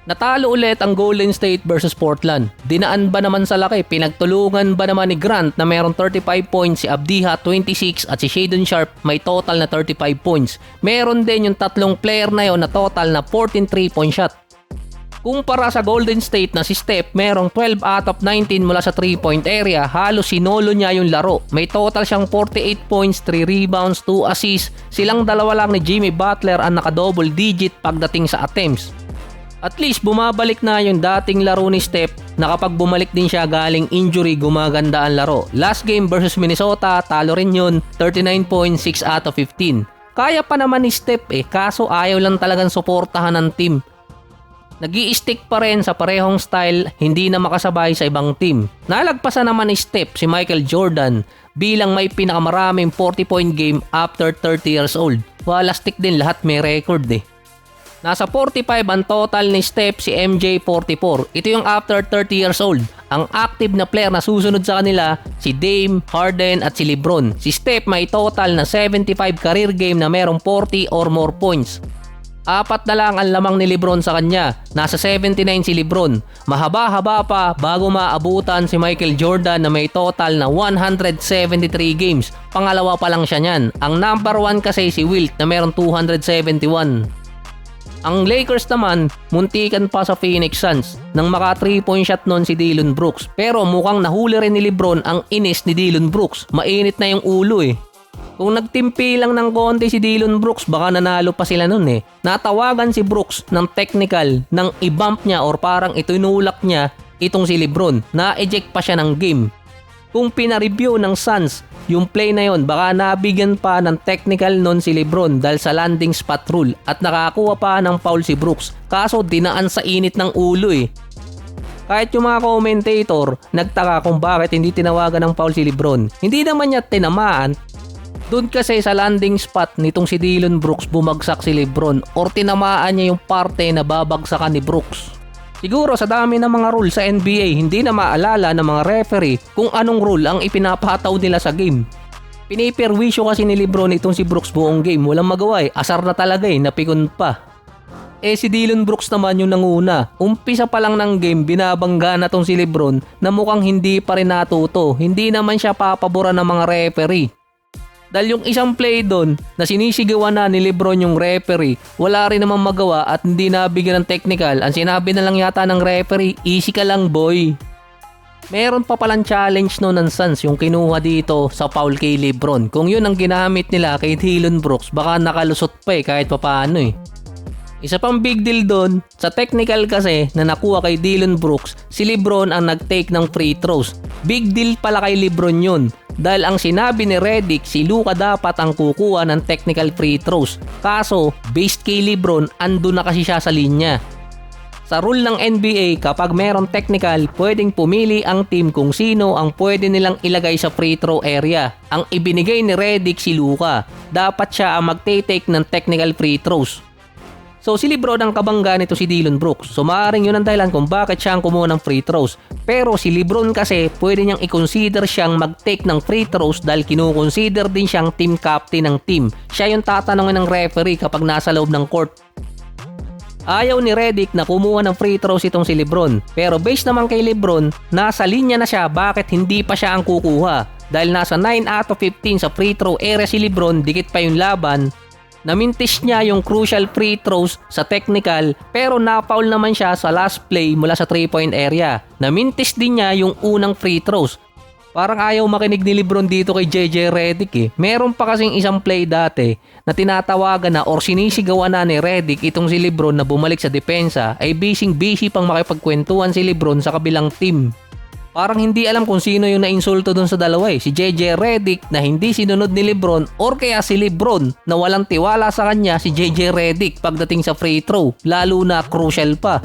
Natalo ulit ang Golden State versus Portland. Dinaan ba naman sa laki? Pinagtulungan ba naman ni Grant na mayroong 35 points, si Abdiha 26 at si Shaedon Sharpe may total na 35 points. Meron din yung tatlong player na yon na total na 14 3-point shot. Kumpara sa Golden State na si Steph, merong 12 out of 19 mula sa 3-point area, halos sinolo niya yung laro. May total siyang 48 points, 3 rebounds, 2 assists. Silang dalawa lang ni Jimmy Butler ang naka-double digit pagdating sa attempts. At least bumabalik na yung dating laro ni Steph na kapag bumalik din siya galing injury, gumaganda ang laro. Last game versus Minnesota, talo rin yun, 39 points, 6 out of 15. Kaya pa naman ni Steph kaso ayaw lang talagang suportahan ng team. Nag-i-stick pa rin sa parehong style, hindi na makasabay sa ibang team. Nalagpasan naman ni Steph si Michael Jordan bilang may pinakamaraming 40-point game after 30 years old. Wala stick din, lahat may record Nasa 45 ang total ni Steph, si MJ 44. Ito yung after 30 years old. Ang active na player na susunod sa kanila, si Dame, Harden at si LeBron. Si Steph may total na 75 career game na merong 40 or more points. 4 na lang ang lamang ni LeBron sa kanya. Nasa 79 si LeBron. Mahaba-haba pa bago maabutan si Michael Jordan na may total na 173 games. Pangalawa pa lang siya niyan. Ang number 1 kasi si Wilt na merong 271. Ang Lakers naman, muntikan pa sa Phoenix Suns nang maka 3-point shot nun si Dillon Brooks. Pero mukhang nahuli rin ni LeBron ang inis ni Dillon Brooks. Mainit na yung ulo Kung nagtimpi lang ng konti si Dillon Brooks, baka nanalo pa sila nun Natawagan si Brooks ng technical nang i-bump niya or parang itinulak niya itong si LeBron. Na-eject pa siya ng game. Kung pina-review ng Suns yung play na yon, baka nabigyan pa ng technical nun si LeBron dahil sa landing spot rule at nakakuha pa ng foul si Brooks. Kaso dinaan sa init ng ulo Kahit yung mga commentator, nagtaka kung bakit hindi tinawagan ng foul si LeBron. Hindi naman niya tinamaan. Doon kasi sa landing spot nitong si Dillon Brooks bumagsak si LeBron or tinamaan niya yung parte na babagsakan ni Brooks. Siguro sa dami ng mga rule sa NBA, hindi na maalala ng mga referee kung anong rule ang ipinapataw nila sa game. Piniperwisyo kasi ni LeBron itong si Brooks buong game. Walang magawa asar na talaga napikon pa. Si Dillon Brooks naman yung nanguna. Umpisa pa lang ng game, binabangga na tong si LeBron na mukhang hindi pa rin natuto. Hindi naman siya papaboran ng mga referee. Dahil yung isang play doon na sinisigawan na ni LeBron yung referee, wala rin namang magawa at hindi nabigyan ng technical. Ang sinabi na lang yata ng referee, easy ka lang boy. Meron pa palang challenge noon ng Suns yung kinuha dito sa foul kay LeBron. Kung yun ang ginamit nila kay Dillon Brooks, baka nakalusot pa kahit papaano Isa pang big deal doon, sa technical kasi na nakuha kay Dillon Brooks, si LeBron ang nag-take ng free throws. Big deal pala kay LeBron yun. Dahil ang sinabi ni Redick, si Luka dapat ang kukuha ng technical free throws. Kaso, based kay LeBron, ando na kasi siya sa linya. Sa rule ng NBA, kapag merong technical, pwedeng pumili ang team kung sino ang pwede nilang ilagay sa free throw area. Ang ibinigay ni Redick si Luka. Dapat siya ang magte-take ng technical free throws. So si LeBron ang kabangga nito si Dillon Brooks. So maaaring yun ang dahilan kung bakit siya ang kumuha ng free throws. Pero si LeBron kasi pwede niyang i-consider siyang mag-take ng free throws dahil kinukonsider din siyang team captain ng team. Siya yung tatanungin ng referee kapag nasa loob ng court. Ayaw ni Redick na kumuha ng free throws itong si LeBron. Pero based naman kay LeBron, nasa linya na siya, bakit hindi pa siya ang kukuha? Dahil nasa 9 out of 15 sa free throw area si LeBron, dikit pa yung laban. Namintis niya yung crucial free throws sa technical pero na-foul naman siya sa last play mula sa 3-point area. Namintis din niya yung unang free throws. Parang ayaw makinig ni LeBron dito kay JJ Redick Meron pa kasing isang play dati na tinatawagan na or sinisigawan na ni Redick itong si LeBron na bumalik sa depensa ay busy pang makipagkwentuhan si LeBron sa kabilang team. Parang hindi alam kung sino yung nainsulto dun sa dalawa si JJ Redick na hindi sinunod ni LeBron or kaya si LeBron na walang tiwala sa kanya si JJ Redick pagdating sa free throw, lalo na crucial pa.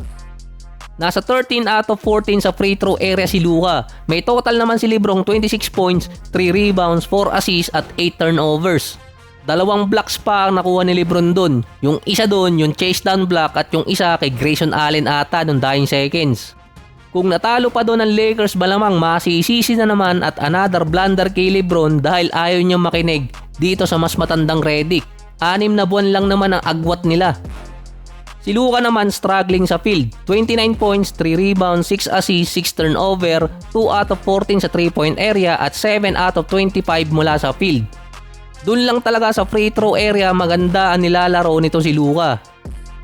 Nasa 13 out of 14 sa free throw area si Luka. May total naman si LeBron 26 points, 3 rebounds, 4 assists at 8 turnovers. 2 blocks pa ang nakuha ni LeBron dun. Yung isa dun, yung chase down block at yung isa kay Grayson Allen ata nung dying seconds. Kung natalo pa doon ng Lakers, malamang masisisi na naman at another blunder kay LeBron dahil ayaw niyang makinig dito sa mas matandang Redick. 6 na buwan lang naman ang agwat nila. Si Luka naman struggling sa field. 29 points, 3 rebounds, 6 assists, 6 turnover, 2 out of 14 sa 3-point area at 7 out of 25 mula sa field. Doon lang talaga sa free throw area maganda ang nilalaro nito si Luka.